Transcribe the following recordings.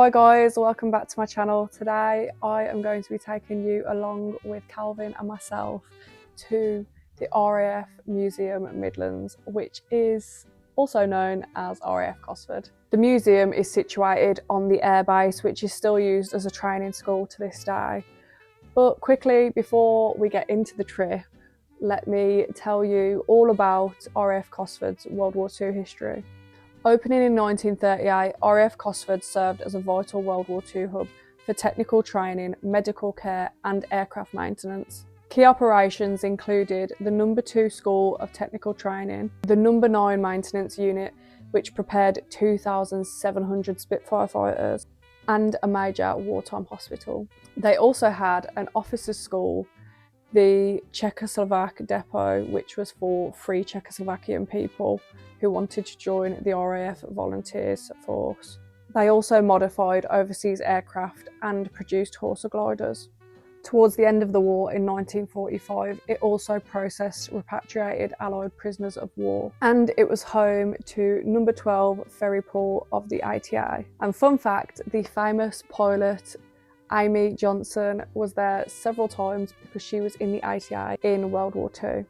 Hi guys, welcome back to my channel. Today I am going to be taking you along with Calvin and myself to the RAF Museum Midlands, which is also known as RAF Cosford. The museum is situated on the airbase, which is still used as a training school to this day. But quickly, before we get into the trip, let me tell you all about RAF Cosford's World War II history. Opening in 1938, RAF Cosford served as a vital World War II hub for technical training, medical care and aircraft maintenance. Key operations included the No. 2 School of Technical Training, the No. 9 Maintenance Unit, which prepared 2,700 Spitfire fighters, and a major wartime hospital. They also had an officers' school, the 𝐋𝐈𝐍𝐒 depot, which was for free Czechoslovakian people who wanted to join the RAF volunteers force. They also modified overseas aircraft and produced Horsa gliders. Towards the end of the war in 1945, it also processed repatriated Allied prisoners of war, and it was home to No. 12 ferry port of the ATA. And fun fact, the famous pilot Amy Johnson was there several times because she was in the ATA in World War II.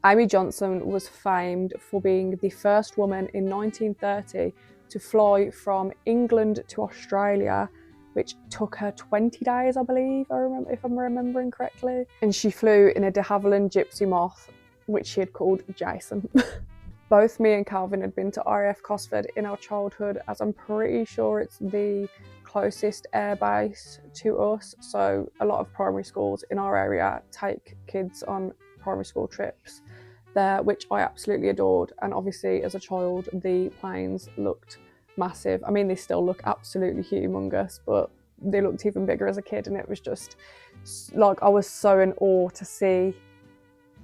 Amy Johnson was famed for being the first woman in 1930 to fly from England to Australia, which took her 20 days, I believe, if I'm remembering correctly. And she flew in a de Havilland Gypsy Moth, which she had called Jason. Both me and Calvin had been to RAF Cosford in our childhood, as I'm pretty sure it's the closest airbase to us. So a lot of primary schools in our area take kids on primary school trips there, which I absolutely adored. And obviously as a child, the planes looked massive. I mean, they still look absolutely humongous, but they looked even bigger as a kid. And it was just like, I was so in awe to see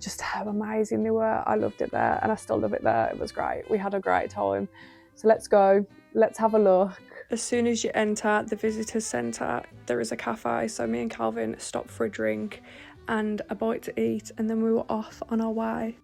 just how amazing they were. I loved it there and I still love it there. It was great. We had a great time. So let's go, let's have a look. As soon as you enter the visitors centre, there is a cafe. So me and Calvin stopped for a drink and a bite to eat, and then we were off on our way.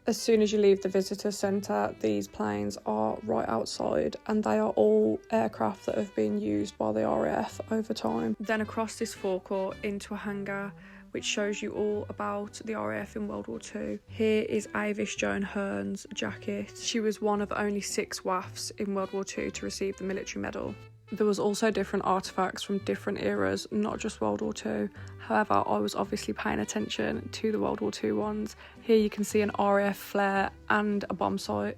As soon as you leave the visitor centre, these planes are right outside, and they are all aircraft that have been used by the RAF over time. Then across this forecourt into a hangar, which shows you all about the RAF in World War II. Here is Avis Joan Hearn's jacket. She was one of only 6 WAFs in World War II to receive the military medal. There was also different artefacts from different eras, not just World War II. However, I was obviously paying attention to the World War II ones. Here you can see an RAF flare and a bomb sight.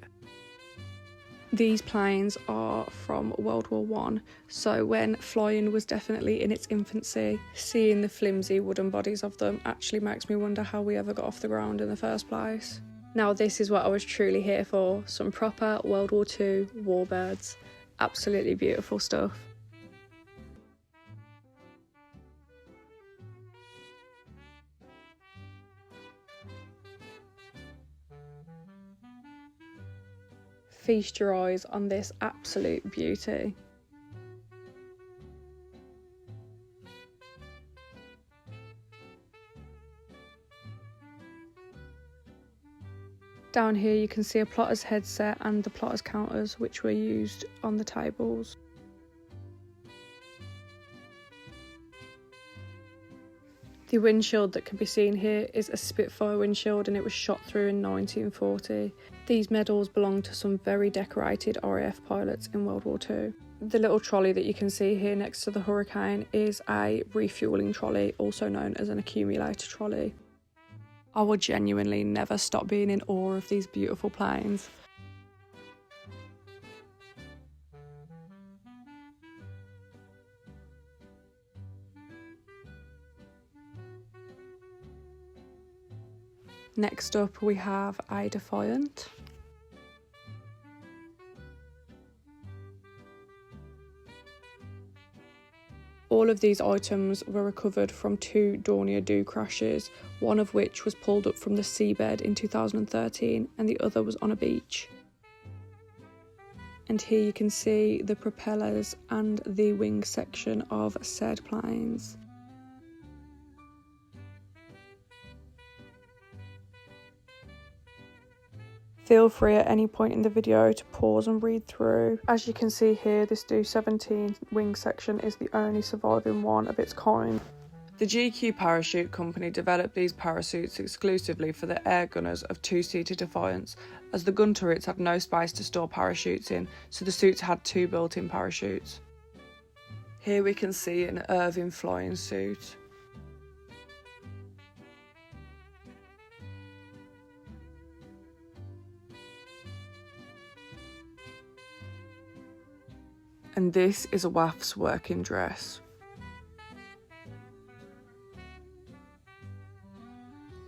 These planes are from World War I, so when flying was definitely in its infancy, seeing the flimsy wooden bodies of them actually makes me wonder how we ever got off the ground in the first place. Now this is what I was truly here for, some proper World War II warbirds. Absolutely beautiful stuff. Feast your eyes on this absolute beauty. Down here you can see a plotter's headset and the plotter's counters, which were used on the tables. The windshield that can be seen here is a Spitfire windshield, and it was shot through in 1940. These medals belong to some very decorated RAF pilots in World War II. The little trolley that you can see here next to the Hurricane is a refuelling trolley, also known as an accumulator trolley. I will genuinely never stop being in awe of these beautiful planes. Next up we have a Defiant. All of these items were recovered from 2 Dornier Do crashes, one of which was pulled up from the seabed in 2013 and the other was on a beach. And here you can see the propellers and the wing section of said planes. Feel free at any point in the video to pause and read through. As you can see here, this Do-17 wing section is the only surviving one of its kind. The GQ Parachute Company developed these parachutes exclusively for the air gunners of two-seater Defiance, as the gun turrets had no space to store parachutes in, so the suits had 2 built-in parachutes. Here we can see an Irving flying suit. And this is a WAF's working dress.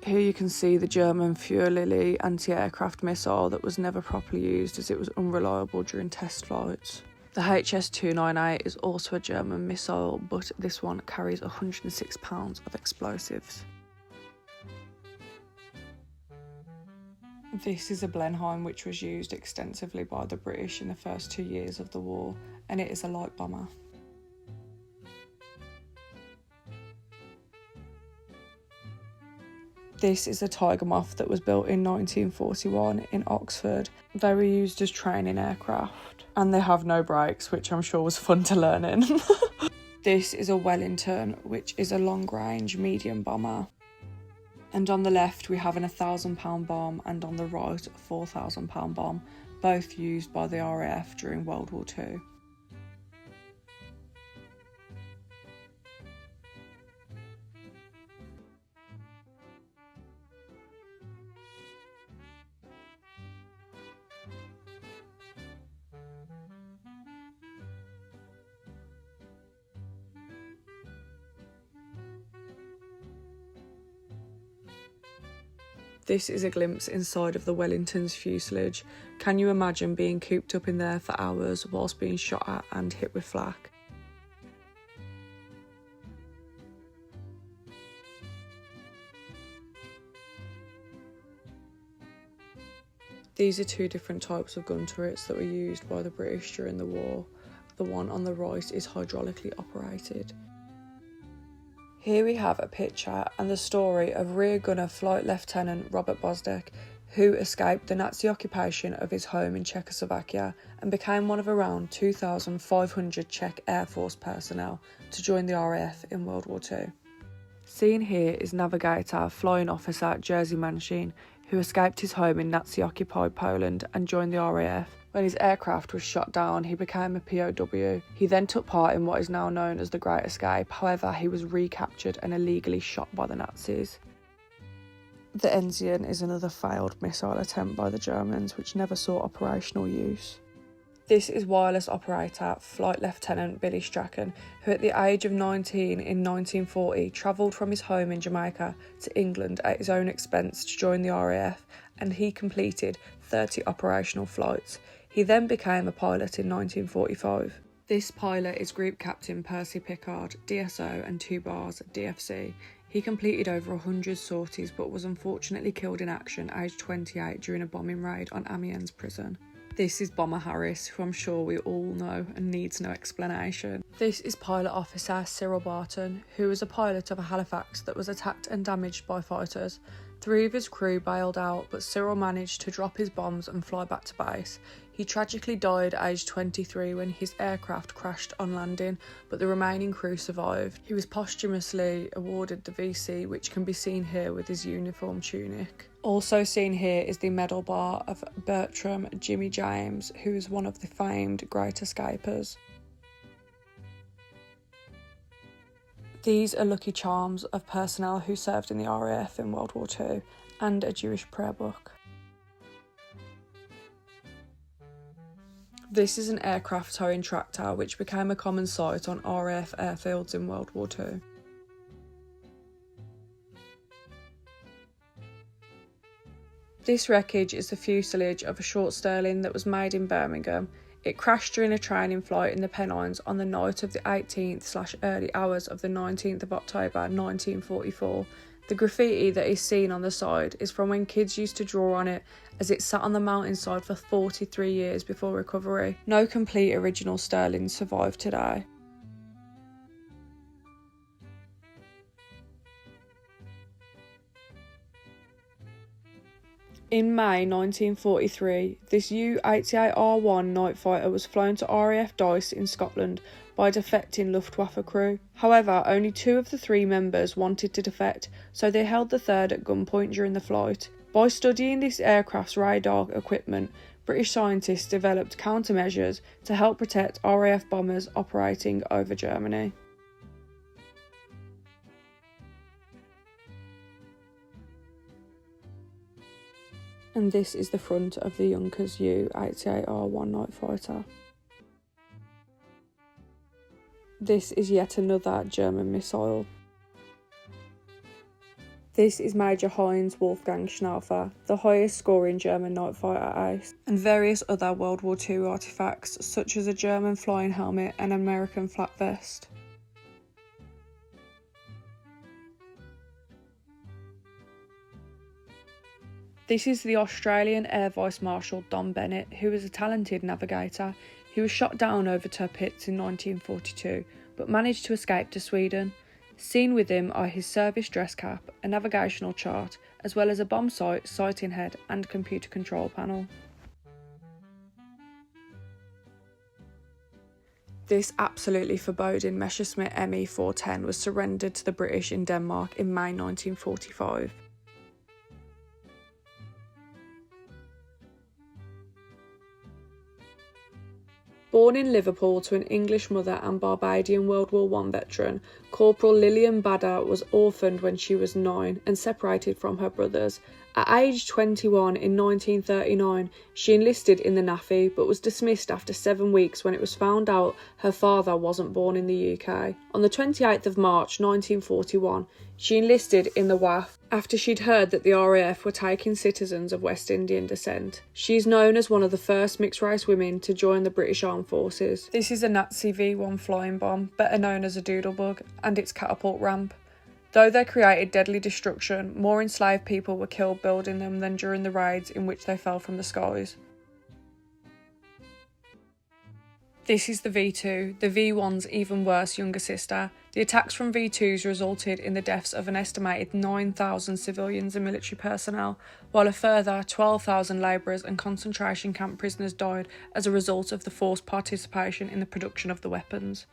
Here you can see the German Fuhrlily anti-aircraft missile that was never properly used as it was unreliable during test flights. The 𝐋𝐈𝐍𝐒 is also a German missile, but this one carries 106 pounds of explosives. This is a Blenheim which was used extensively by the British in the first 2 years of the war, and it is a light bomber. This is a Tiger Moth that was built in 1941 in Oxford. They were used as training aircraft, and they have no brakes, which I'm sure was fun to learn in. This is a Wellington, which is a long-range medium bomber. And on the left we have an 1,000-pound bomb, and on the right a 4,000-pound bomb, both used by the RAF during World War II. This is a glimpse inside of the Wellington's fuselage. Can you imagine being cooped up in there for hours whilst being shot at and hit with flak? These are 2 different types of gun turrets that were used by the British during the war. The one on the right is hydraulically operated. Here we have a picture and the story of Rear Gunner Flight Lieutenant Robert Bozdek, who escaped the Nazi occupation of his home in Czechoslovakia and became one of around 2,500 Czech Air Force personnel to join the RAF in World War II. Seen here is Navigator Flying Officer Jerzy Manchin, who escaped his home in Nazi-occupied Poland and joined the RAF. When his aircraft was shot down, he became a POW. He then took part in what is now known as the Great Escape. However, he was recaptured and illegally shot by the Nazis. The Enzian is another failed missile attempt by the Germans, which never saw operational use. This is wireless operator Flight Lieutenant Billy Strachan, who at the age of 19 in 1940 travelled from his home in Jamaica to England at his own expense to join the RAF, and he completed 30 operational flights. He then became a pilot in 1945. This pilot is Group Captain Percy Pickard, DSO, and 2 bars, DFC. He completed over 100 sorties but was unfortunately killed in action aged 28 during a bombing raid on Amiens prison. This is Bomber Harris, who I'm sure we all know and needs no explanation. This is Pilot Officer Cyril Barton, who was a pilot of a Halifax that was attacked and damaged by fighters. 3 of his crew bailed out, but Cyril managed to drop his bombs and fly back to base. He tragically died aged 23 when his aircraft crashed on landing, but the remaining crew survived. He was posthumously awarded the VC, which can be seen here with his uniform tunic. Also seen here is the medal bar of Bertram Jimmy James, who is one of the famed Great Escapers. These are lucky charms of personnel who served in the RAF in World War II, and a Jewish prayer book. This is an aircraft towing tractor which became a common sight on RAF airfields in World War II. This wreckage is the fuselage of a short Stirling that was made in Birmingham. It crashed during a training flight in the Pennines on the night of the 18th/early hours of the 19th of October 1944. The graffiti that is seen on the side is from when kids used to draw on it, as it sat on the mountainside for 43 years before recovery. No complete original Stirlings survive today. In May 1943, this 𝐋/𝐈𝐍𝐻 night fighter was flown to RAF Dice in Scotland by a defecting Luftwaffe crew. However, only 2 of the 3 members wanted to defect, so they held the third at gunpoint during the flight. By studying this aircraft's radar equipment, British scientists developed countermeasures to help protect RAF bombers operating over Germany. And this is the front of the 𝐋𝐈𝐍𝐻𝐒 𝐋/𝐈𝐍𝐻 night fighter. This is yet another German missile. This is Major Heinz Wolfgang Schnaufer, the highest scoring German night fighter ace, and various other World War II artefacts such as a German flying helmet and an American flat vest. This is the Australian Air Vice Marshal Don Bennett, who was a talented navigator. He was shot down over Tirpitz in 1942, but managed to escape to Sweden. Seen with him are his service dress cap, a navigational chart, as well as a bomb sight, sighting head and computer control panel. This absolutely foreboding Messerschmitt Me 410 was surrendered to the British in Denmark in May 1945. Born in Liverpool to an English mother and Barbadian World War I veteran, Corporal Lillian Bader was orphaned when she was 9 and separated from her brothers. At age 21 in 1939, she enlisted in the Navy but was dismissed after 7 weeks when it was found out her father wasn't born in the UK. On the 28th of March 1941, she enlisted in the RAF after she'd heard that the RAF were taking citizens of West Indian descent. She is known as one of the first mixed-race women to join the British Armed Forces. This is a Nazi V1 flying bomb, better known as a doodlebug, and its catapult ramp. Though they created deadly destruction, more enslaved people were killed building them than during the raids in which they fell from the skies. This is the V2, the V1's even worse younger sister. The attacks from V2s resulted in the deaths of an estimated 9,000 civilians and military personnel, while a further 12,000 labourers and concentration camp prisoners died as a result of the forced participation in the production of the weapons.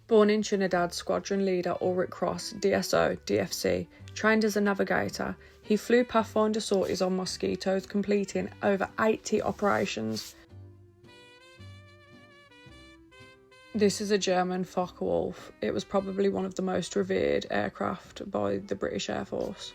Born in Trinidad, squadron leader Ulrich Cross, DSO, DFC, trained as a navigator, he flew Pathfinder sorties on Mosquitoes, completing over 80 operations. This is a German Focke-Wulf. It was probably one of the most revered aircraft by the British Air Force.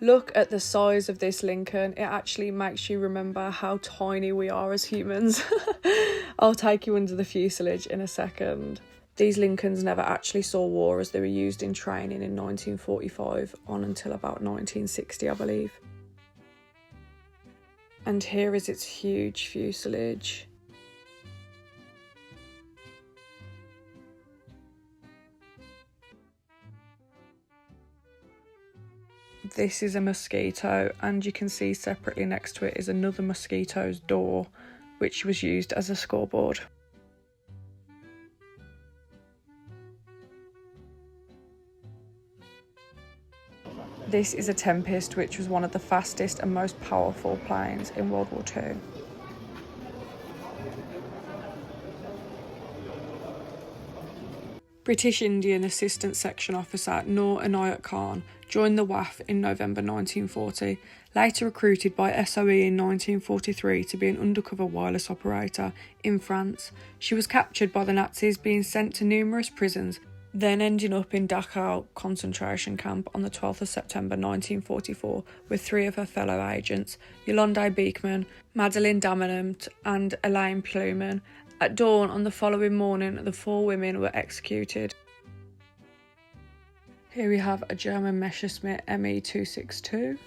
Look at the size of this Lincoln. It actually makes you remember how tiny we are as humans. I'll take you under the fuselage in a second. These Lincolns never actually saw war as they were used in training in 1945 on until about 1960, I believe. And here is its huge fuselage. This is a Mosquito, and you can see separately next to it is another Mosquito's door, which was used as a scoreboard. This is a Tempest, which was one of the fastest and most powerful planes in World War II. British Indian Assistant Section Officer Noor Inayat Khan joined the WAF in November 1940, later recruited by SOE in 1943 to be an undercover wireless operator in France. She was captured by the Nazis, being sent to numerous prisons, then ending up in Dachau concentration camp on the 12th of September 1944 with 3 of her fellow agents, Yolande Beekman, Madeleine Damenamt and Elaine Pluman. At dawn on the following morning, the 4 women were executed. Here we have a German Messerschmitt Me 262.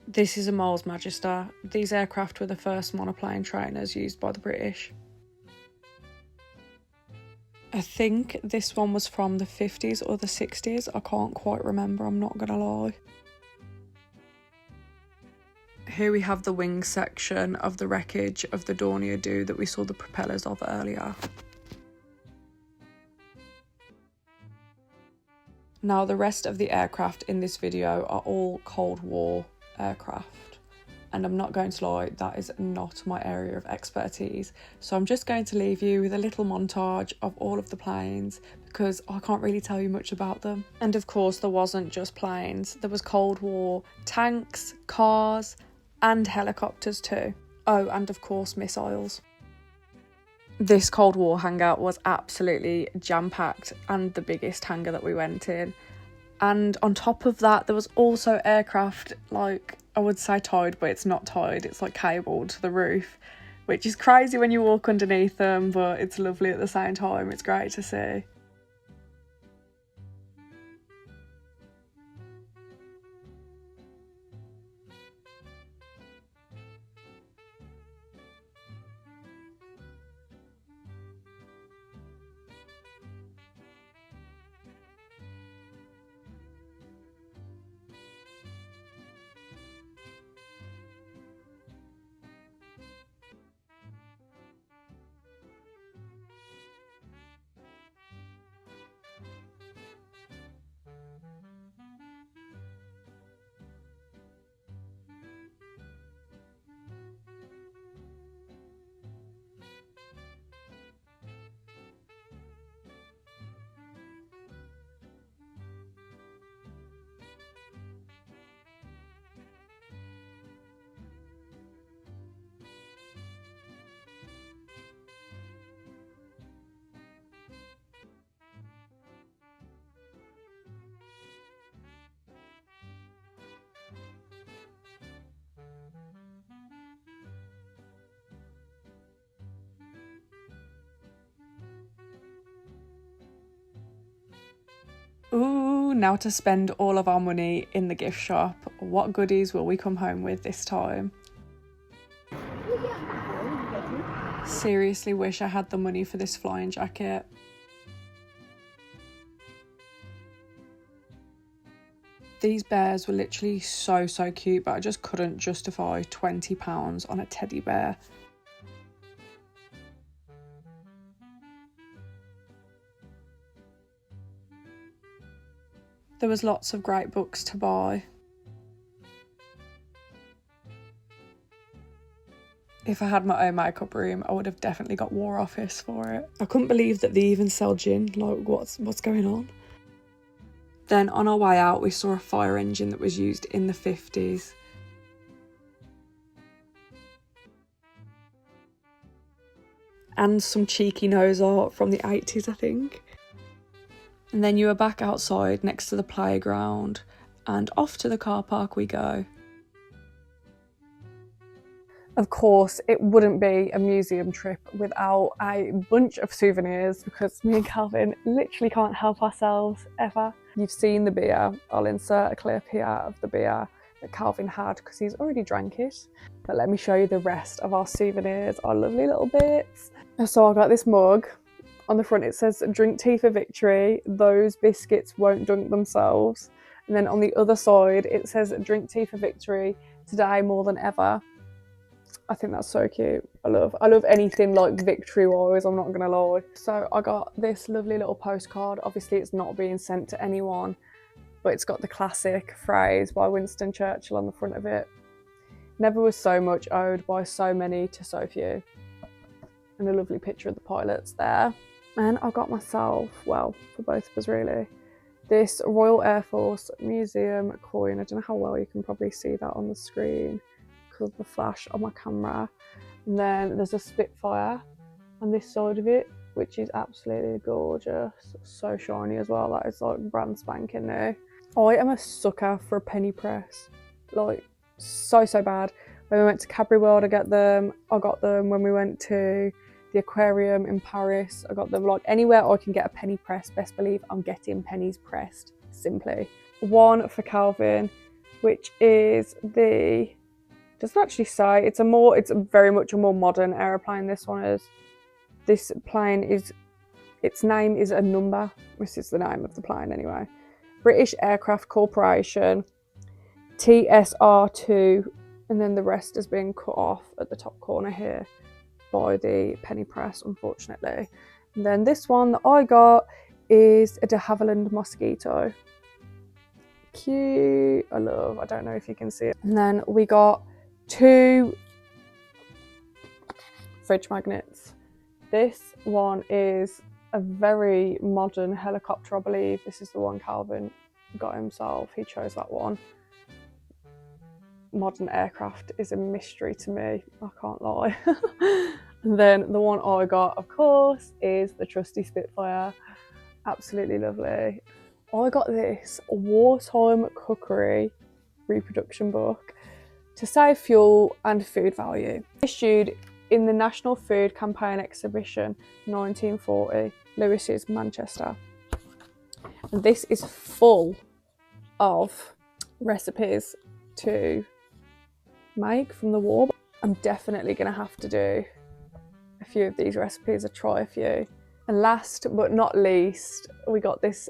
This is a Miles Magister. These aircraft were the first monoplane trainers used by the British. A I think this one was from the 50s or the 60s. I can't quite remember, I'm not gonna lie. Here we have the wing section of the wreckage of the Dornier Do that we saw the propellers of earlier. Now the rest of the aircraft in this video are all Cold War aircraft, and I'm not going to lie, that is not my area of expertise. So I'm just going to leave you with a little montage of all of the planes because I can't really tell you much about them. And of course there wasn't just planes, there was Cold War tanks, cars and helicopters too. Oh, and of course missiles. This Cold War hangar was absolutely jam-packed and the biggest hangar that we went in. And on top of that, there was also aircraft, like, I would say tied, but it's not tied. It's like cabled to the roof, which is crazy when you walk underneath them, but it's lovely at the same time. It's great to see. Ooh, now to spend all of our money in the gift shop. What goodies will we come home with this time? Seriously wish I had the money for this flying jacket. These bears were literally so cute, but I just couldn't justify £20 on a teddy bear. There was lots of great books to buy. If I had my own makeup room, I would have definitely got War Office for it. I couldn't believe that they even sell gin. Like, what's going on? Then on our way out, we saw a fire engine that was used in the 50s. And some cheeky nose art from the 80s, I think. And then you were back outside next to the playground, and off to the car park we go. Of course, it wouldn't be a museum trip without a bunch of souvenirs, because me and Calvin literally can't help ourselves ever. You've seen the beer. I'll insert a clip here of the beer that Calvin had because he's already drank it. But let me show you the rest of our souvenirs, our lovely little bits. So I got this mug. On the front it says, "Drink tea for victory, those biscuits won't dunk themselves." And then on the other side it says, "Drink tea for victory, today more than ever." I think that's so cute. I love anything like victory wise, I'm not gonna lie. So I got this lovely little postcard. Obviously it's not being sent to anyone, but it's got the classic phrase by Winston Churchill on the front of it. "Never was so much owed by so many to so few." And a lovely picture of the pilots there. And I got myself, well, for both of us really, this Royal Air Force Museum coin. I don't know how well you can probably see that on the screen because of the flash on my camera. And then there's a Spitfire on this side of it, which is absolutely gorgeous. So shiny as well. That is like brand spanking new. I am a sucker for a penny press. Like, so bad. When we went to Cadbury World, I got them when we went to the aquarium in Paris. I got them, like, anywhere I can get a penny press, best believe I'm getting pennies pressed, simply. One for Calvin, which is the, doesn't actually say, it's very much a more modern aeroplane, this one is. This plane is Its name is a number. This is the name of the plane anyway. British Aircraft Corporation, TSR2, and then the rest has been cut off at the top corner here by the penny press, unfortunately. And then this one that I got is a de Havilland Mosquito. Cute. I don't know if you can see it. And then we got 2 fridge magnets. This one is a very modern helicopter, I believe. This is the one Calvin got himself. He chose that one. Modern aircraft is a mystery to me, I can't lie. And then the one I got, of course, is the trusty Spitfire. Absolutely lovely. I got this wartime cookery reproduction book to save fuel and food value. Issued in the National Food Campaign Exhibition 1940, Lewis's, Manchester. And this is full of recipes to make from the war. I'm definitely going to have to do a few of these recipes, try a few. And last but not least, we got this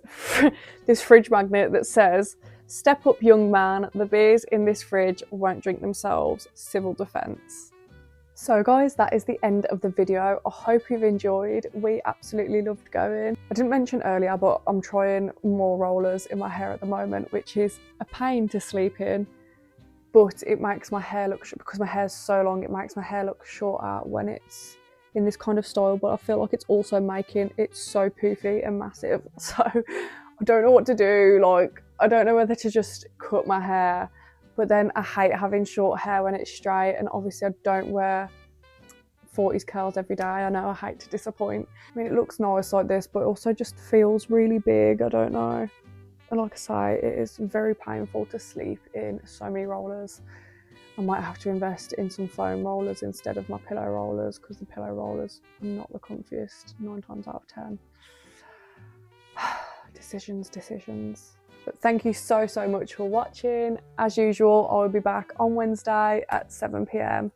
this fridge magnet that says, "Step up, young man, the beers in this fridge won't drink themselves, civil defence." So guys, that is the end of the video. I hope you've enjoyed. We absolutely loved going. I didn't mention earlier, but I'm trying more rollers in my hair at the moment, which is a pain to sleep in, but it makes my hair look, because my hair is so long, it makes my hair look shorter when it's in this kind of style, but I feel like it's also making it so poofy and massive. So I don't know what to do. Like, I don't know whether to just cut my hair, but then I hate having short hair when it's straight, and obviously I don't wear 40s curls every day. I know, I hate to disappoint. I mean, it looks nice like this, but it also just feels really big. I don't know. And like I say, it is very painful to sleep in so many rollers. I might have to invest in some foam rollers instead of my pillow rollers, because the pillow rollers are not the comfiest 9 times out of 10. Decisions. But thank you so much for watching. As usual, I will be back on Wednesday at 7 PM.